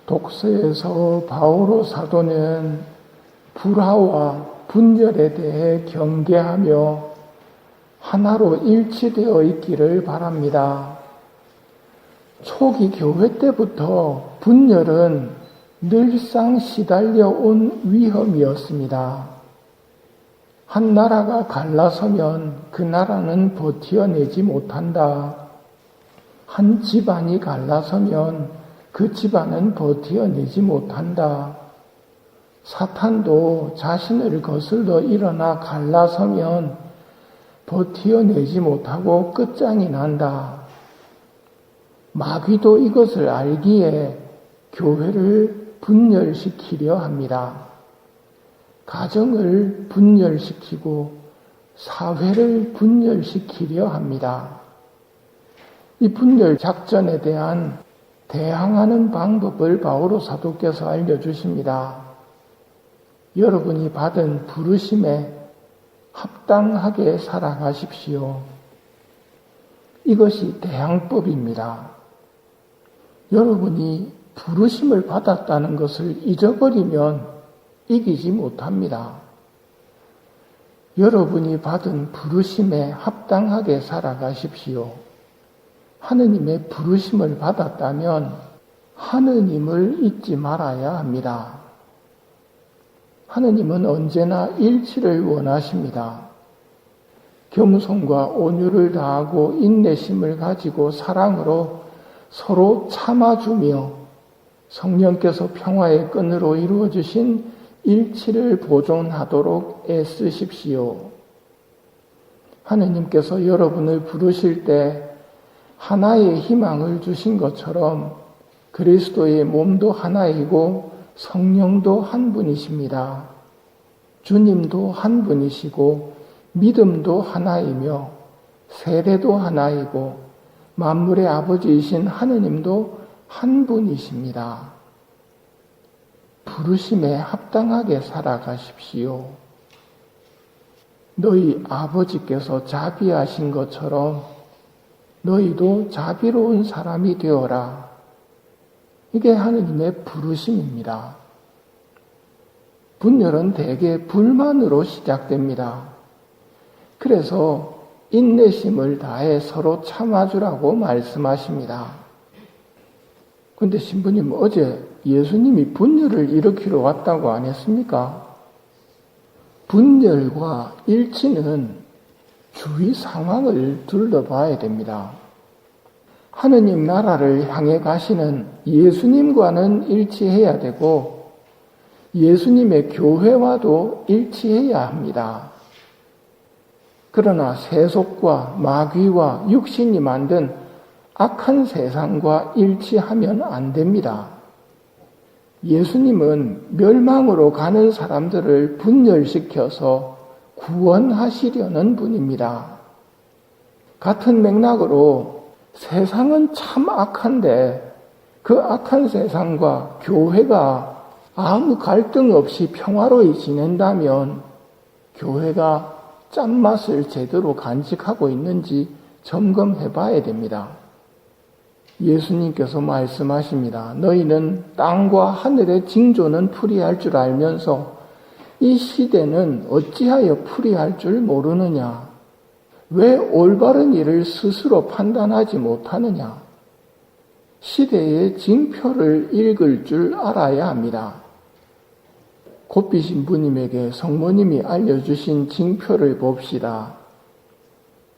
독서에서 바오로 사도는 불화와 분열에 대해 경계하며 하나로 일치되어 있기를 바랍니다. 초기 교회 때부터 분열은 늘상 시달려 온 위험이었습니다. 한 나라가 갈라서면 그 나라는 버텨내지 못한다. 한 집안이 갈라서면 그 집안은 버텨내지 못한다. 사탄도 자신을 거슬러 일어나 갈라서면 버텨내지 못하고 끝장이 난다. 마귀도 이것을 알기에 교회를 분열시키려 합니다. 가정을 분열시키고 사회를 분열시키려 합니다. 이 분열 작전에 대한 대항하는 방법을 바오로 사도께서 알려주십니다. 여러분이 받은 부르심에 합당하게 살아가십시오. 이것이 대항법입니다. 여러분이 부르심을 받았다는 것을 잊어버리면 이기지 못합니다. 여러분이 받은 부르심에 합당하게 살아가십시오. 하느님의 부르심을 받았다면 하느님을 잊지 말아야 합니다. 하느님은 언제나 일치를 원하십니다. 겸손과 온유를 다하고 인내심을 가지고 사랑으로 서로 참아주며 성령께서 평화의 끈으로 이루어주신 일치를 보존하도록 애쓰십시오. 하느님께서 여러분을 부르실 때 하나의 희망을 주신 것처럼 그리스도의 몸도 하나이고 성령도 한 분이십니다. 주님도 한 분이시고 믿음도 하나이며 세례도 하나이고 만물의 아버지이신 하느님도 한 분이십니다. 부르심에 합당하게 살아가십시오. 너희 아버지께서 자비하신 것처럼 너희도 자비로운 사람이 되어라. 이게 하느님의 부르심입니다. 분열은 대개 불만으로 시작됩니다. 그래서 인내심을 다해 서로 참아주라고 말씀하십니다. 근데 신부님 어제 예수님이 분열을 일으키러 왔다고 안 했습니까? 분열과 일치는 주위 상황을 둘러봐야 됩니다. 하느님 나라를 향해 가시는 예수님과는 일치해야 되고 예수님의 교회와도 일치해야 합니다. 그러나 세속과 마귀와 육신이 만든 악한 세상과 일치하면 안 됩니다. 예수님은 멸망으로 가는 사람들을 분열시켜서 구원하시려는 분입니다. 같은 맥락으로 세상은 참 악한데 그 악한 세상과 교회가 아무 갈등 없이 평화로이 지낸다면 교회가 짠맛을 제대로 간직하고 있는지 점검해 봐야 됩니다. 예수님께서 말씀하십니다. 너희는 땅과 하늘의 징조는 풀이할 줄 알면서 이 시대는 어찌하여 풀이할 줄 모르느냐? 왜 올바른 일을 스스로 판단하지 못하느냐? 시대의 징표를 읽을 줄 알아야 합니다. 곱비 신부님에게 성모님이 알려주신 징표를 봅시다.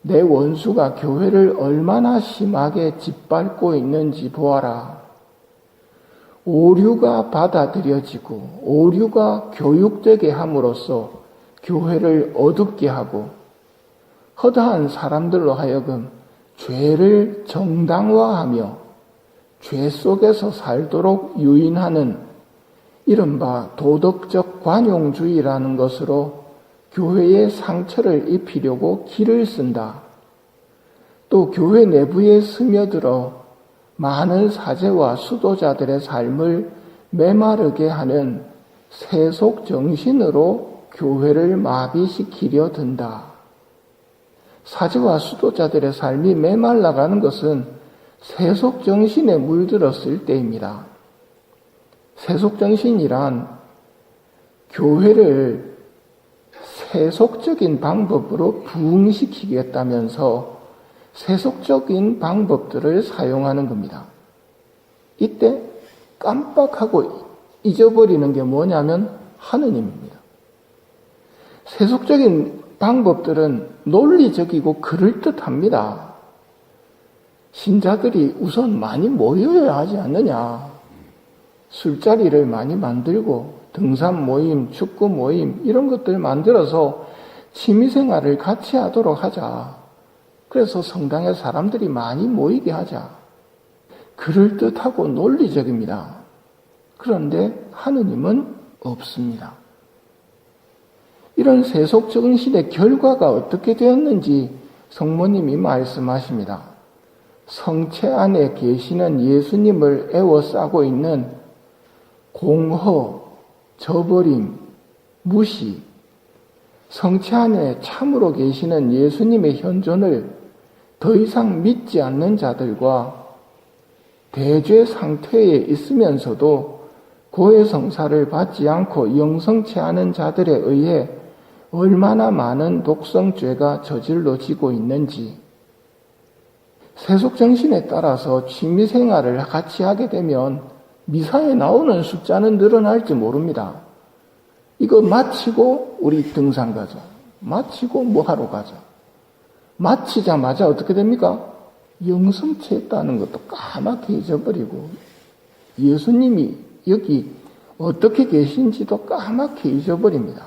내 원수가 교회를 얼마나 심하게 짓밟고 있는지 보아라. 오류가 받아들여지고 오류가 교육되게 함으로써 교회를 어둡게 하고 허다한 사람들로 하여금 죄를 정당화하며 죄 속에서 살도록 유인하는 이른바 도덕적 관용주의라는 것으로 교회에 상처를 입히려고 기를 쓴다. 또 교회 내부에 스며들어 많은 사제와 수도자들의 삶을 메마르게 하는 세속 정신으로 교회를 마비시키려 든다. 사제와 수도자들의 삶이 메말라가는 것은 세속 정신에 물들었을 때입니다. 세속정신이란 교회를 세속적인 방법으로 부흥시키겠다면서 세속적인 방법들을 사용하는 겁니다. 이때 깜빡하고 잊어버리는 게 뭐냐면 하느님입니다. 세속적인 방법들은 논리적이고 그럴듯합니다. 신자들이 우선 많이 모여야 하지 않느냐. 술자리를 많이 만들고 등산 모임, 축구 모임 이런 것들 만들어서 취미생활을 같이 하도록 하자. 그래서 성당에 사람들이 많이 모이게 하자. 그럴듯하고 논리적입니다. 그런데 하느님은 없습니다. 이런 세속정신의 결과가 어떻게 되었는지 성모님이 말씀하십니다. 성체 안에 계시는 예수님을 에워싸고 있는 공허, 저버림, 무시, 성체 안에 참으로 계시는 예수님의 현존을 더 이상 믿지 않는 자들과 대죄 상태에 있으면서도 고해성사를 받지 않고 영성치 않은 자들에 의해 얼마나 많은 독성죄가 저질러지고 있는지, 세속정신에 따라서 취미생활을 같이 하게 되면 미사에 나오는 숫자는 늘어날지 모릅니다. 이거 마치고 우리 등산 가자. 마치고 뭐 하러 가자. 마치자마자 어떻게 됩니까? 영성치 했다는 것도 까맣게 잊어버리고 예수님이 여기 어떻게 계신지도 까맣게 잊어버립니다.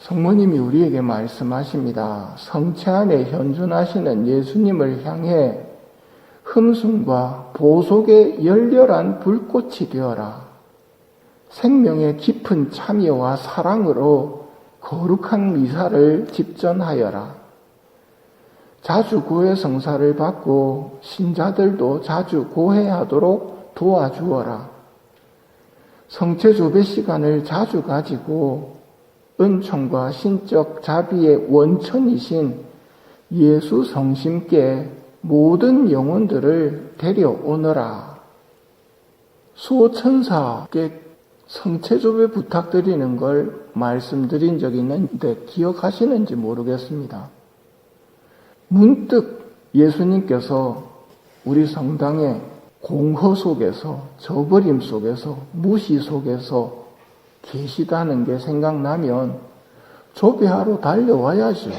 성모님이 우리에게 말씀하십니다. 성체 안에 현존하시는 예수님을 향해 흠숭과 보속의 열렬한 불꽃이 되어라. 생명의 깊은 참여와 사랑으로 거룩한 미사를 집전하여라. 자주 고해 성사를 받고 신자들도 자주 고해하도록 도와주어라. 성체 조배 시간을 자주 가지고 은총과 신적 자비의 원천이신 예수 성심께 모든 영혼들을 데려오너라. 수호천사께 성체조배 부탁드리는 걸 말씀드린 적이 있는데 기억하시는지 모르겠습니다. 문득 예수님께서 우리 성당의 공허 속에서, 저버림 속에서, 무시 속에서 계시다는 게 생각나면 조배하러 달려와야죠.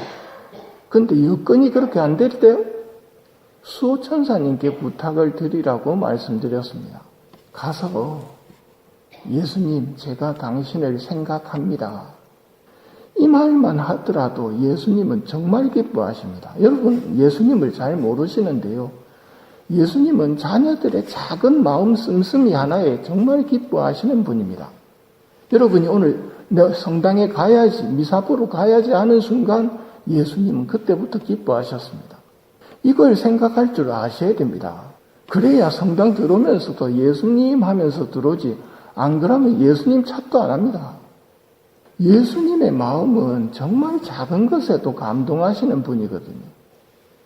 근데 여건이 그렇게 안 될 때 수호천사님께 부탁을 드리라고 말씀드렸습니다. 가서 예수님, 제가 당신을 생각합니다. 이 말만 하더라도 예수님은 정말 기뻐하십니다. 여러분, 예수님을 잘 모르시는데요. 예수님은 자녀들의 작은 마음 씀씀이 하나에 정말 기뻐하시는 분입니다. 여러분이 오늘 성당에 가야지, 미사 보러 가야지 하는 순간 예수님은 그때부터 기뻐하셨습니다. 이걸 생각할 줄 아셔야 됩니다. 그래야 성당 들어오면서도 예수님 하면서 들어오지, 안 그러면 예수님 찾도 안 합니다. 예수님의 마음은 정말 작은 것에도 감동하시는 분이거든요.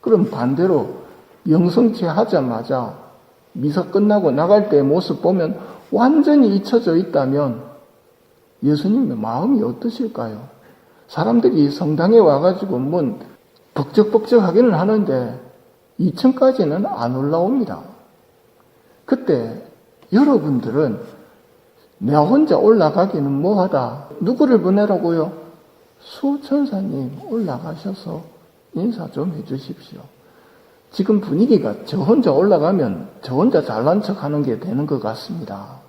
그럼 반대로 영성체 하자마자 미사 끝나고 나갈 때의 모습 보면 완전히 잊혀져 있다면 예수님의 마음이 어떠실까요? 사람들이 성당에 와가지고 뭐 벅적벅적 하기는 하는데 2층까지는 안 올라옵니다. 그때 여러분들은 내가 혼자 올라가기는 뭐하다. 누구를 보내라고요? 수호천사님 올라가셔서 인사 좀 해주십시오. 지금 분위기가 저 혼자 올라가면 저 혼자 잘난 척하는 게 되는 것 같습니다.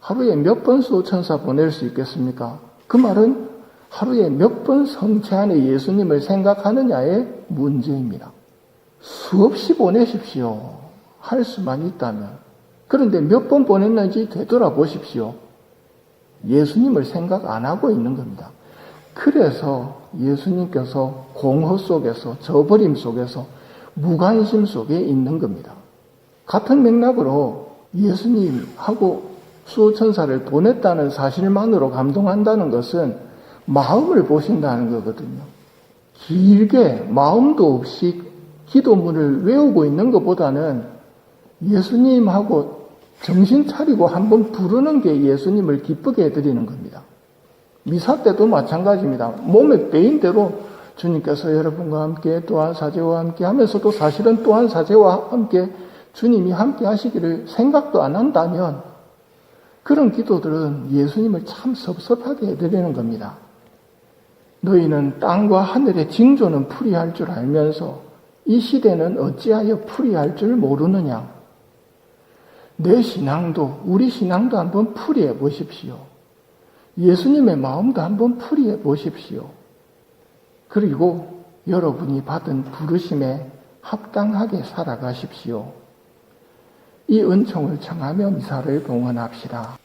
하루에 몇 번 수호천사 보낼 수 있겠습니까? 그 말은 하루에 몇 번 성체 안에 예수님을 생각하느냐의 문제입니다. 수없이 보내십시오. 할 수만 있다면. 그런데 몇 번 보냈는지 되돌아보십시오. 예수님을 생각 안 하고 있는 겁니다. 그래서 예수님께서 공허 속에서, 저버림 속에서, 무관심 속에 있는 겁니다. 같은 맥락으로 예수님하고 수호천사를 보냈다는 사실만으로 감동한다는 것은 마음을 보신다는 거거든요. 길게 마음도 없이 기도문을 외우고 있는 것보다는 예수님하고 정신 차리고 한번 부르는 게 예수님을 기쁘게 해드리는 겁니다. 미사 때도 마찬가지입니다. 몸에 배인 대로 주님께서 여러분과 함께 또한 사제와 함께 하면서도 사실은 또한 사제와 함께 주님이 함께 하시기를 생각도 안 한다면 그런 기도들은 예수님을 참 섭섭하게 해드리는 겁니다. 너희는 땅과 하늘의 징조는 풀이할 줄 알면서 이 시대는 어찌하여 풀이할 줄 모르느냐. 내 신앙도 우리 신앙도 한번 풀이해 보십시오. 예수님의 마음도 한번 풀이해 보십시오. 그리고 여러분이 받은 부르심에 합당하게 살아가십시오. 이 은총을 청하며 미사를 봉헌합시다.